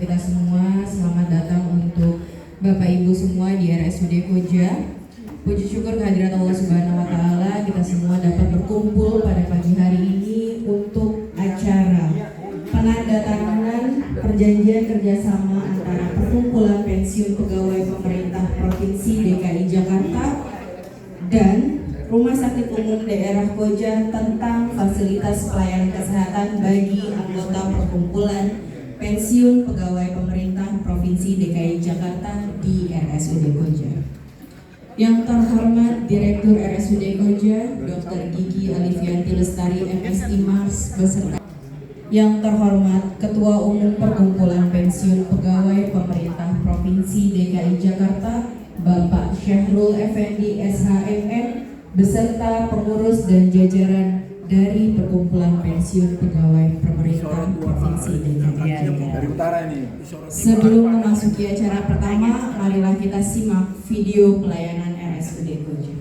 untuk kita semua. Selamat datang untuk Bapak Ibu semua di RSUD Koja. Puji syukur kehadirat Allah Subhanahu wa Ta'ala, kita semua dapat berkumpul pada pagi hari ini untuk acara penandatanganan perjanjian kerjasama antara Perkumpulan Pensiun Pegawai Pemerintah Provinsi DKI Jakarta dan Rumah Sakit Umum Daerah Koja tentang fasilitas pelayanan kesehatan bagi anggota Perkumpulan Pensiun Pegawai Pemerintah Provinsi DKI Jakarta di RSUD Koja. Yang terhormat Direktur RSUD Koja, Dr. Gigi Alifianti Lestari MSI Mars beserta yang terhormat Ketua Umum Perkumpulan Pensiun Pegawai Pemerintah Provinsi DKI Jakarta, Bapak Syahrul Effendi SHMM beserta pengurus dan jajaran dari Perkumpulan Pensiun Pegawai Pemerintah Provinsi DKI Jakarta. Sebelum memasuki acara pertama, marilah kita simak video pelayanan RSUD Koja.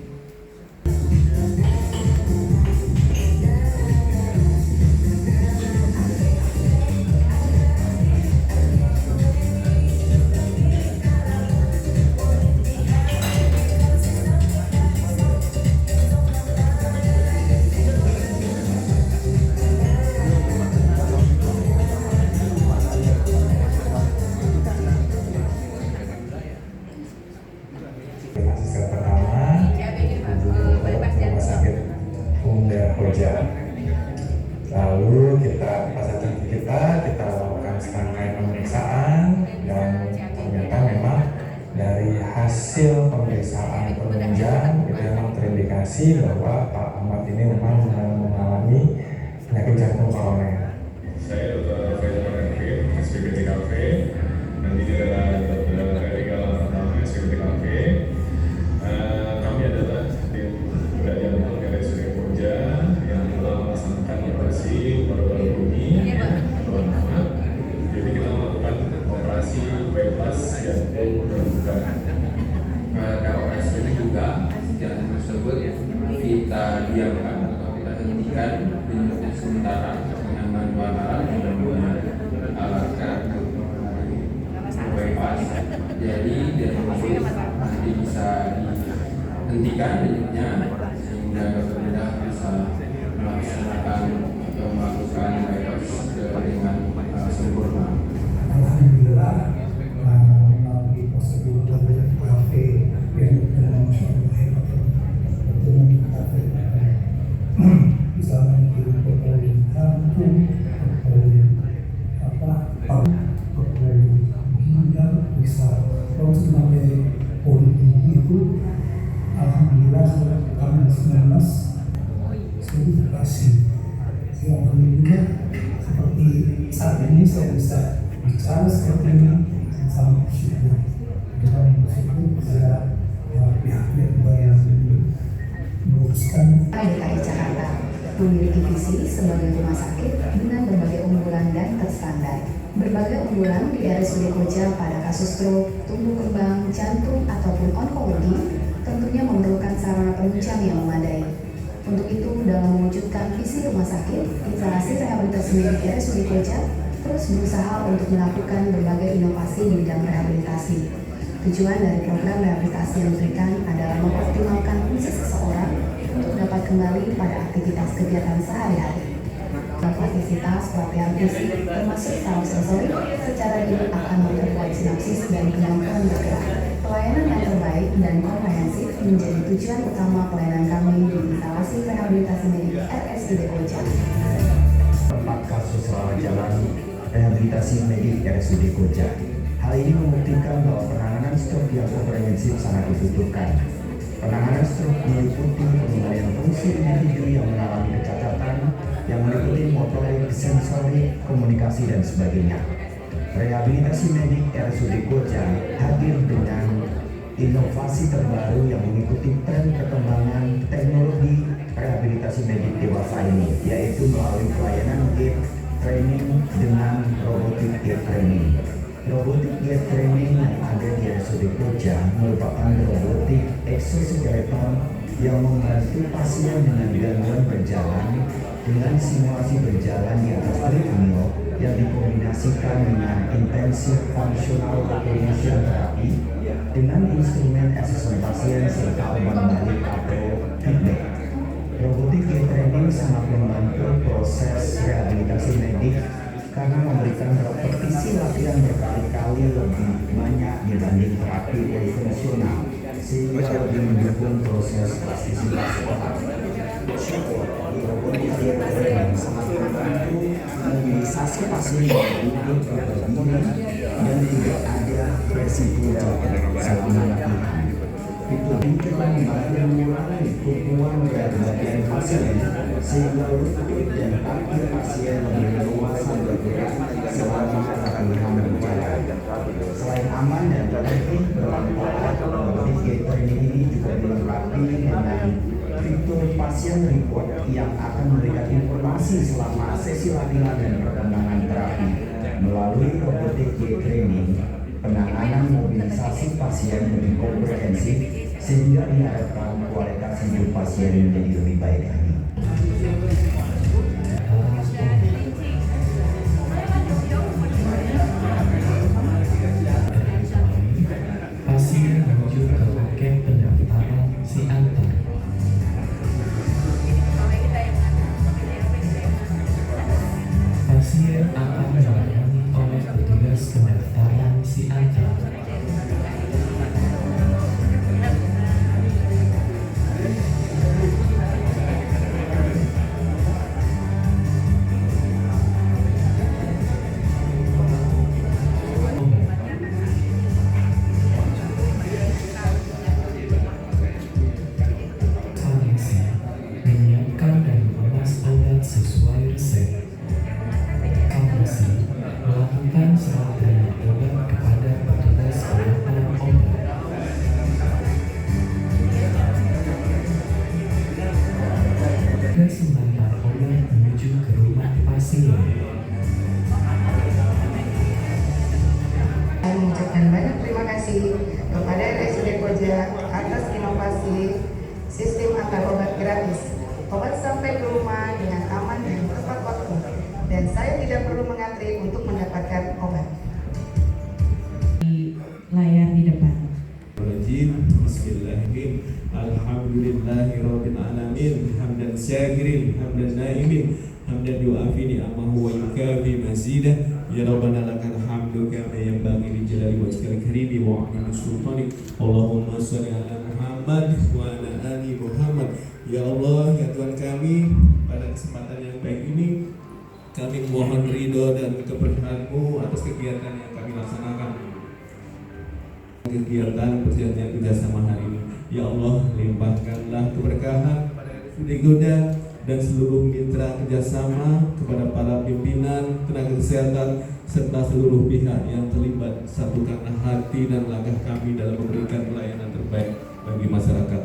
Lalu kita lakukan serangkaian pemeriksaan dan ternyata memang dari hasil pemeriksaan penunjang itu memang terindikasi bahwa Pak Ahmad ini memang mengalami penyakit jantung koroner. Saya Dr. Faizal Arifin, SPPTKV, dan ini adalah Dr. Erika Lamartama, SPPTKV. Kami adalah tim bedah jantung RSUD Koja yang telah melaksanakan operasi paru-paru ini Tuan Ahmad. Jadi kita melakukan operasi bypass jantung terbuka. Pada operasi ini juga jantung tersebut kita diamkan atau kita hentikan untuk sementara dengan bantuan alat yang menggunakan alat bypass. Jadi jantung tersebut nanti bisa dihentikan denyutnya sehingga dokter bedah bisa melaksanakan atau melakukan bypass dengan sempurna. Alhamdulillah melalui prosedur WFP yang bisa mengikuti perkembangan jantung, ginjal bisa kalau sebagai politik itu alhamdulillah kami 19 sudah berhasil. Ya alhamdulillah seperti saat ini saya bisa bicara seperti ini sama bersyukur. Dan bersyukur kepada pihak-pihak yang menguruskan. DKI Jakarta memiliki visi sebagai rumah sakit dengan berbagai unggulan dan terstandar. Berbagai unggulan di RSUD Koja pada kasus stroke, tumbuh kembang, jantung, ataupun onkologi tentunya memerlukan sarana penunjang yang memadai. Untuk itu, dalam mewujudkan visi rumah sakit, instalasi rehabilitasi medik RSUD Koja terus berusaha untuk melakukan berbagai inovasi di bidang rehabilitasi. Tujuan dari program rehabilitasi yang diberikan adalah mengoptimalkan fungsi seseorang untuk dapat kembali pada aktivitas kegiatan sehari-hari. Aktivitas pelatihan fisik termasuk sensori secara dini akan memperkuat sinapsis dan kemampuan bergerak. Pelayanan yang terbaik dan komprehensif menjadi tujuan utama pelayanan kami di instalasi rehabilitasi medik RSUD Koja. 4 kasus rawat jalan rehabilitasi medik RSUD Koja. Hal ini membuktikan bahwa penanganan stroke yang komprehensif sangat dibutuhkan. Penanganan stroke meliputi pengembalian fungsi individu yang mengalami kecacatan yang meliputi motorik, sensorik, komunikasi, dan sebagainya. Rehabilitasi medik RSUD Koja hadir dengan inovasi terbaru yang mengikuti tren perkembangan teknologi rehabilitasi medik dewasa ini, yaitu melalui pelayanan gait training dengan robotic gait training. Robotic gait training yang ada di RSUD Koja merupakan robotik exoskeleton yang membantu pasien dengan gangguan berjalan dengan simulasi berjalan di atas treadmill yang dikombinasikan dengan intensive functional recognition therapy dengan instrumen asesmen pasien serta umpan balik atau feedback. Robotik gait training sangat membantu proses rehabilitasi medik karena memberikan repetisi latihan berkali-kali lebih banyak dibanding terapi konvensional, sehingga lebih mendukung proses plastisitas otak. Robotik gait training sangat membantu mobilisasi pasien yang duduk berdiri dan tidak ada resiko jatuh selama latihan. Fitur ini juga membantu mengurangi tumpuan berat badan pasien sehingga lutut dan kaki pasien lebih leluasa bergerak selama latihan berjalan. Selain aman dan efektif bermanfaat, robotik gait training ini juga dilengkapi dengan fitur pasien report yang akan memberikan informasi selama sesi latihan dan perkembangan terapi. Melalui robotik gait training, penanganan mobilisasi pasien lebih komprehensif sehingga diharapkan kualitas hidup pasien menjadi lebih baik lagi. Pasien menuju ke loket pendaftaran si antar. Pasien akan dilayani oleh petugas pendaftaran si antar. Farmasi menyiapkan dan mengemas obat sesuai resep. Farmasi melakukan serah terima obat kepada petugas pendaftaran obat. Petugas mengantar obat menuju ke rumah pasien. Saya mengucapkan banyak terima kasih kepada RSUD Koja atas inovasi sistem antar obat gratis. Obat sampai ke rumah dengan aman dan tepat waktu, dan saya tidak perlu mengantri untuk mendapatkan obat. Di layar di depan. Bismillahirrahmanirrahim. Alhamdulillahirabbil alamin. Hamdan syakirin, hamdan naimin, hamdan yu'afi ni'amahu wa yukafi mazidah. Ya Rabbana lakal hamdu kama yanbaghi li jalali wajhikal karimi wa 'azimi sultanik. Allahumma shalli ala Muhammad wa ala ali Muhammad. Ya Allah, ya Tuhan kami, pada kesempatan yang baik ini kami mohon ridho dan keberkahan-Mu atas kegiatan yang kami laksanakan. Kegiatan perjanjian kerjasama hari ini, ya Allah, limpahkanlah keberkahan kepada RSUD Koja dan seluruh mitra kerjasama, kepada para pimpinan, tenaga kesehatan, serta seluruh pihak yang terlibat. Satukanlah hati dan langkah kami dalam memberikan pelayanan terbaik bagi masyarakat.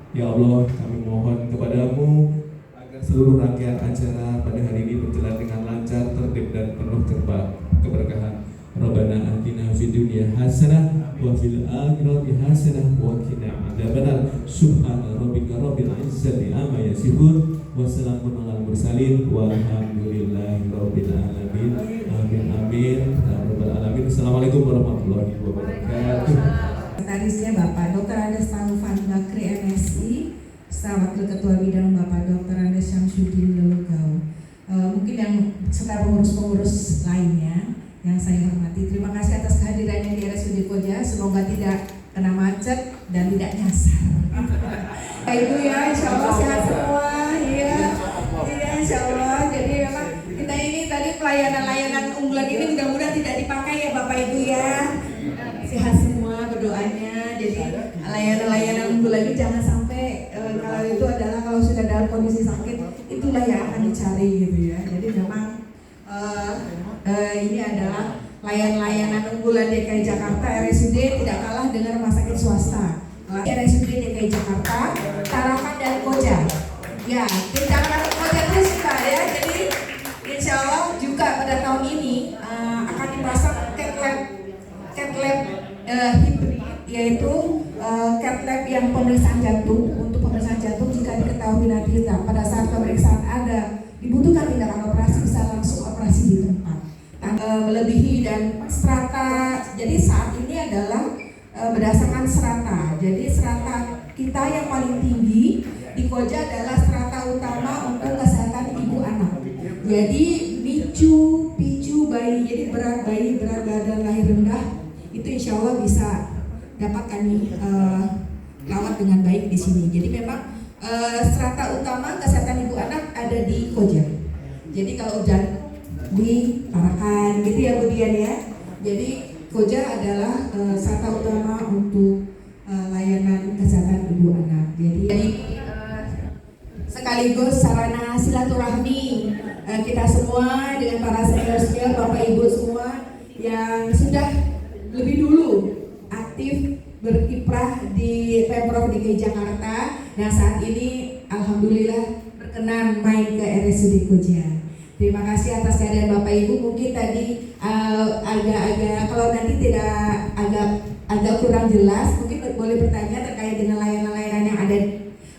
Ya Allah, kami mohon kepadamu agar seluruh rangkaian acara pada hari ini berjalan dengan lancar, tertib, dan penuh keberkahan. Rabbana atina fid dunya hasanah wa fil akhirati hasanah wa qina adzabannar. Subhana rabbika rabbil izzati amma yasifun wa salamun alal mursalin walhamdulillahi rabbil alamin. Amin amin ya rabbal alamin. Assalamualaikum warahmatullahi wabarakatuh. Sekretarisnya Bapak Dr. Andes Taufan Bakri MSI, serta Wakil Ketua Bidang Bapak Dr. Andes Syamsuddin Lelugau. Mungkin yang serta pengurus-pengurus lainnya yang saya hormati, terima kasih atas kehadirannya di RSUD Koja. Semoga tidak kena macet dan tidak nyasar. Ibu ya, insya Allah sehat semua. Iya, insya Allah. Jadi memang kita ini tadi pelayanan unggulan ini mudah-mudahan tidak dipakai ya Bapak Ibu ya. Sehat semua berdoanya. Jadi layanan unggulan ini jangan sampai kalau itu adalah kalau sudah dalam kondisi sakit, itulah yang akan dicari gitu ya. Jadi memang ini adalah layanan unggulan DKI Jakarta. RSUD tidak kalah dengan rumah sakit swasta. RSUD DKI Jakarta, Tarakan dan Koja. Ya, tim Tarakan dan Koja terus Pak ya. Jadi insya Allah juga pada tahun ini akan dipasang cat lab hibrid, yaitu cat lab yang pemeriksaan jantung. Untuk pemeriksaan jantung jika diketahui nanti pada saat pemeriksaan ada dibutuhkan tindakan operasi, bisa langsung operasi di tempat. melebihi dan strata. Jadi saat ini adalah berdasarkan strata. Jadi strata kita yang paling tinggi di Koja adalah strata utama untuk kesehatan ibu anak. Jadi picu bayi, jadi berat badan lahir rendah itu insya Allah bisa dapat kami rawat dengan baik di sini. Jadi memang strata utama kesehatan ibu anak ada di Koja. Jadi kalau hujan di Tarakan gitu ya Bu Dian ya. Jadi Koja adalah strata utama untuk layanan kesehatan ibu anak. Jadi sekaligus sarana silaturahmi kita semua dengan para senior Bapak Ibu semua yang sudah lebih dulu aktif berkiprah di Pemprov DKI Jakarta. Nah saat ini alhamdulillah berkenan main ke RSUD Koja. Terima kasih atas kehadiran Bapak Ibu. Mungkin tadi agak kalau nanti tidak agak kurang jelas, mungkin boleh bertanya terkait dengan layanan-layanan yang ada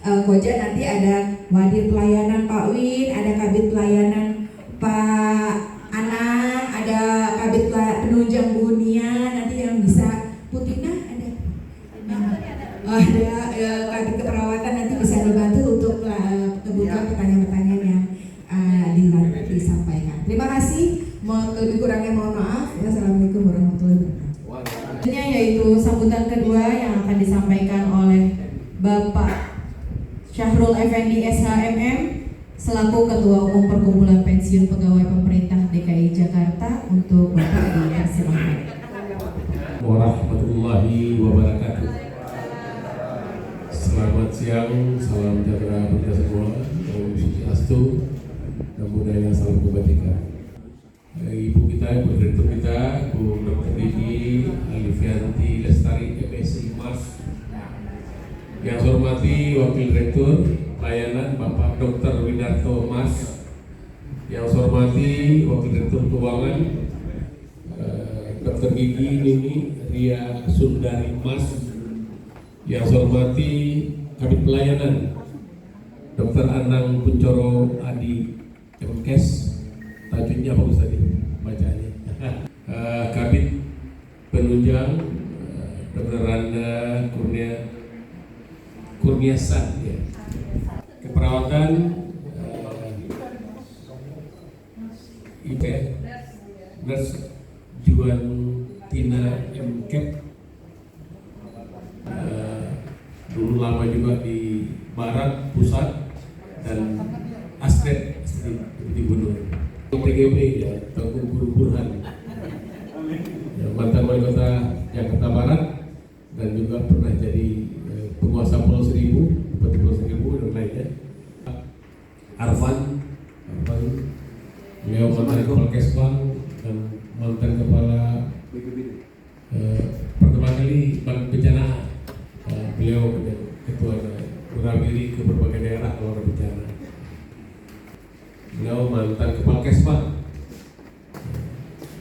Koja. Nanti ada Wadir Pelayanan Pak Win, ada Kabid Pelayanan Pak Anang, ada Kabid Penunjang Bu Nia, nanti yang bisa Putina ada Kabid Keperawatan nanti bisa dibantu untuk kebutuhan pertanyaan-pertanyaan yang disampaikan. Terima kasih. Lebih kurangnya mohon maaf. Wassalamualaikum warahmatullahi wabarakatuh. Yaitu sambutan kedua yang akan disampaikan oleh Bapak Syahrul Effendi SHMM selaku Ketua Umum Perkumpulan Pensiun Pegawai Pemerintah DKI Jakarta. Untuk Bapak dipersilakan. Warahmatullahi wabarakatuh. Selamat siang, salam sejahtera bagi kita semua. Om Swastiastu, Namo Buddhaya, salam kebajikan. Ibu kita, Ibu Direktur kita, Bu Dr. Didi Alifianti Lestari MSI Mas. Yang saya hormati Wakil Direktur Pelayanan Bapak Dr. Winarto Mas. Yang saya hormati Wakil Direktur Keuangan Dr. Gigi Nini Ria Sundari Mas. Yang saya hormati Kabid Pelayanan Dr. Anang Puncoro Adi MKes. Tajuknya bagus tadi bacaannya. Kabid Penunjang Dr. Randa Kurniasan ya. Keperawatan IP Nurse Juan Tina MKep, dulu lama juga di Barat Pusat, dan Asdet di Gunung TGB ya, Tengku Guru Burhan ya, mantan wali kota Jakarta Barat dan juga pernah jadi penguasa Pulau Seribu, Bupati Pulau Seribu dan lainnya. Arfan beliau mantan Kepala Kesbang dan mantan Kepala pertama kali Bank Bencana. Beliau ketua berawiri ke berbagai daerah kalau ada bencana. Beliau mantan Kepala Kesbang.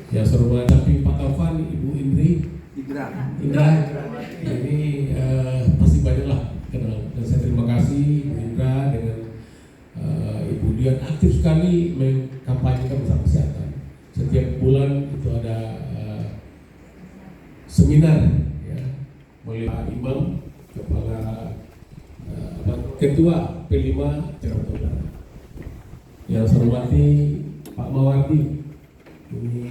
Ya serupa tapi Pak Taufan, Ibu Indra ini pasti banyaklah kenal, dan saya terima kasih Bu Indra dengan Ibu Dian aktif sekali mengkampanyekan masalah kesehatan. Setiap bulan itu ada seminar ya, oleh Pak Imam, Kepala Ketua P5 Jakarta Utara. Yang saya hormati Pak Mawardi, ini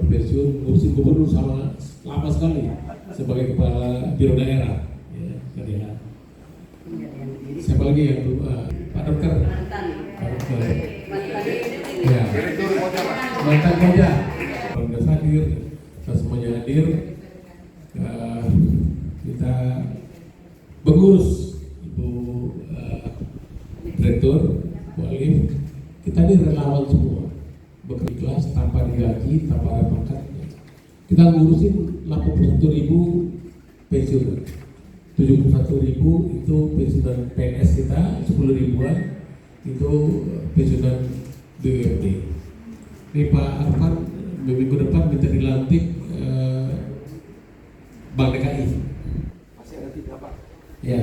pensiun kursi gubernur sama lama sekali sebagai kepala biro daerah ya, daerah. Siapa lagi yang Pak Dokter ya, mantan Koja sudah hadir, kita semuanya hadir. Kita mengurus Ibu Direktur Bu Alif, kita ini relawan semua, bekerja tanpa digaji, tanpa ada pangkat. Kita ngurusin 81.000 pensiunan, 71.000 itu pensiunan PNS kita, 10.000-an itu pensiunan BUMD. Ini Pak Arfan minggu depan minta dilantik Bank DKI. Masih ada 3 Pak? Ya,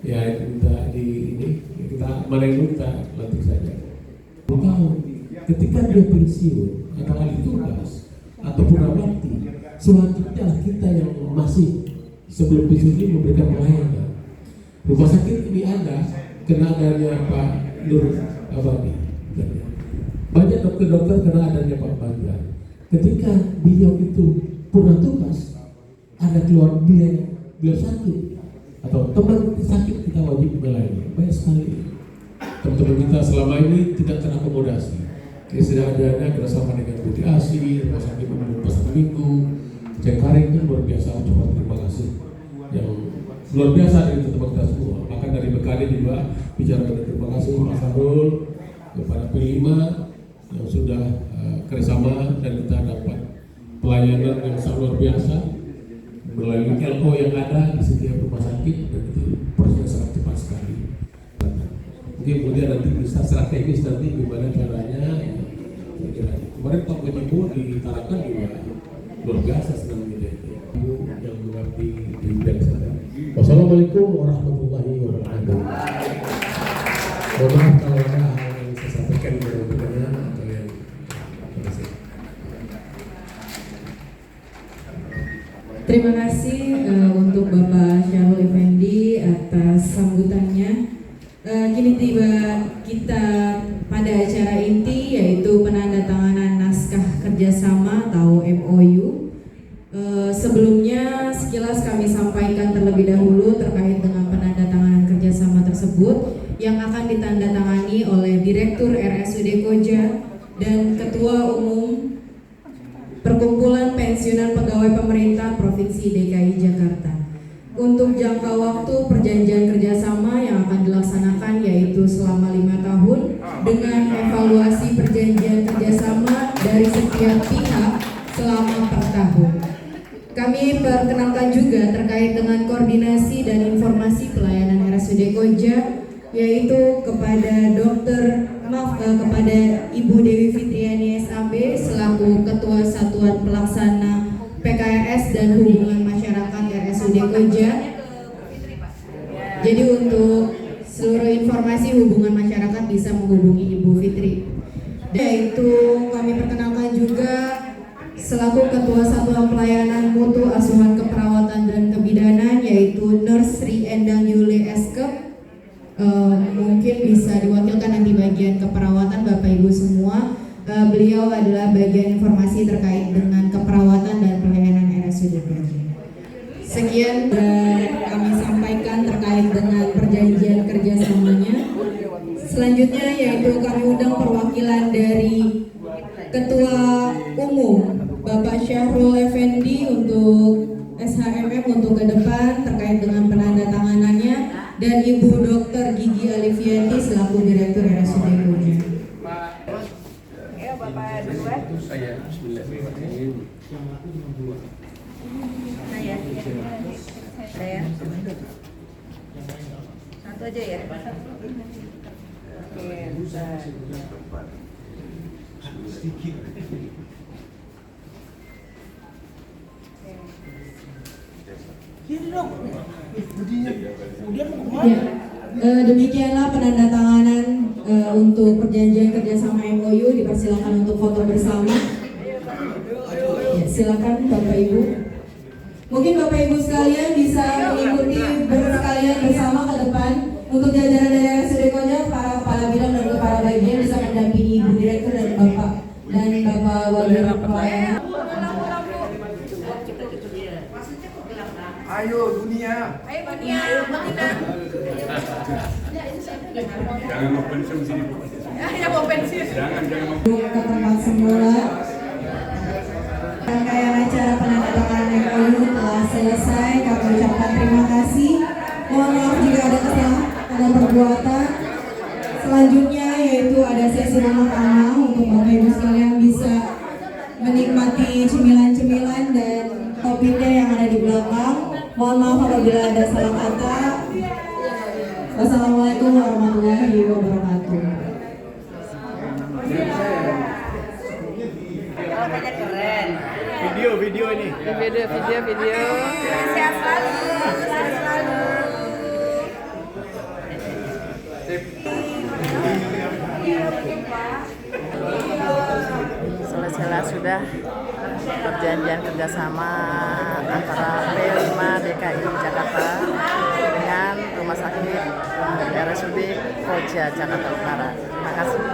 ya minta di ini kita mana yang kita lantik saja. 10 tahun. Ketika dia pensiun atau alih tugas ataupun abati, selanjutnya kita yang masih sebelum pensiun ini memberikan pelayanan. Rumah sakit ini ada kena adanya Pak Nur Abadi. Banyak dokter-dokter kena adanya Pak Bandar. Ketika beliau itu purna tugas, ada keluar beliau sakit atau teman sakit, kita wajib melayani. Banyak sekali teman-teman kita selama ini tidak terakomodasi. Sudah adanya kerjasama dengan Putri Asi, Rumah Sakit Umum Pasar Minggu, Cengkareng, kan luar biasa. Coba terima kasih yang luar biasa dari teman kita semua. Maka dari BKD juga bicara terima kasih Mas Sarul kepada P5 yang sudah kerjasama dan kita dapat pelayanan yang sangat luar biasa melalui LO yang ada di setiap rumah sakit, dan itu prosesnya sangat cepat sekali. Mungkin kemudian nanti bisa secara teknis nanti gimana caranya. Kemarin Pak Menyibu di Tarakan juga luar biasa senang gitu yang mengerti di bidang sana. Wassalamualaikum warahmatullahi wabarakatuh. Mohon maaf kalau ada hal yang saya sampaikan yang benar atau yang terima. Terima kasih untuk Bapak Syahrul Effendi atas sambutannya. Kini tiba kita pada acara inti, yaitu penandatanganan naskah kerjasama atau MOU. Sebelumnya sekilas kami sampaikan terlebih dahulu terkait dengan penandatanganan kerjasama tersebut yang akan ditandatangani oleh Direktur RSUD Koja dan Ketua Umum Perkumpulan Pensiunan Pegawai Pemerintah Provinsi DKI Jakarta. Untuk jangka waktu perjanjian kerjasama yang akan dilaksanakan yaitu selama 5 tahun dengan evaluasi perjanjian kerjasama dari setiap pihak selama per tahun. Kami perkenalkan juga terkait dengan koordinasi dan informasi pelayanan RSUD Koja, yaitu kepada kepada Ibu Dewi Fitriani SAB selaku Ketua Satuan Pelaksana PKRS dan Hubungan Masyarakat RSUD Koja. Jadi untuk seluruh informasi hubungan masyarakat bisa menghubungi Ibu Fitri. Yaitu kami perkenalkan juga selaku Ketua Satuan Pelayanan Mutu Asuhan Keperawatan dan Kebidanan, yaitu Nurse Sri Endang Yuli Eskep. Mungkin bisa diwakilkan nanti bagian keperawatan Bapak Ibu semua. Beliau adalah bagian informasi terkait dengan keperawatan dan pelayanan RSUD Koja. Sekian kami sampaikan terkait dengan perjanjian kerjasamanya. Selanjutnya yaitu kami undang perwakilan dari Ketua Umum Bapak Syahrul Effendi untuk SHMM untuk ke depan terkait dengan penandatanganannya, dan Ibu Dr. Gigi Alifianti selaku Direktur RSUD Koja. Bapak duluan. Saya bismillahirrahmanirrahim. Saya. Satu aja ya. Oke, sedikit. Demikianlah penandatanganan untuk perjanjian kerjasama MOU. Dipersilakan untuk foto bersama. Ya, silakan Bapak Ibu. Mungkin Bapak Ibu sekalian bisa mengikuti bersekalian bersama ke depan. Untuk jajaran dari RSUD Koja, para kepala bidang dan kepala bagian bisa mendampingi Ibu Direktur dan Bapak Wakil Pelayanan. Ayo dunia. Ayo dunia. Jangan mau pensiun sini. Ya mau pensiun. Jangan mau. Ke tempat semula. Rangkaian acara penandatanganan MOU telah selesai. Kami ucapkan terima kasih. Mohon maaf jika ada kesalahan perbuatan. Selanjutnya yaitu ada sesi ramah tamah untuk Bapak Ibu sekalian bisa menikmati cemilan-cemilan dan toppingnya yang ada di belakang. Mohon maaf apabila ada salah kata. Wassalamualaikum warahmatullahi wabarakatuh. Keren. Video ini. Video. Sehat selalu. Sip. jelas sudah perjanjian kerjasama antara P5 DKI Jakarta dengan Rumah Sakit RSUD Koja Jakarta Utara. Terima kasih.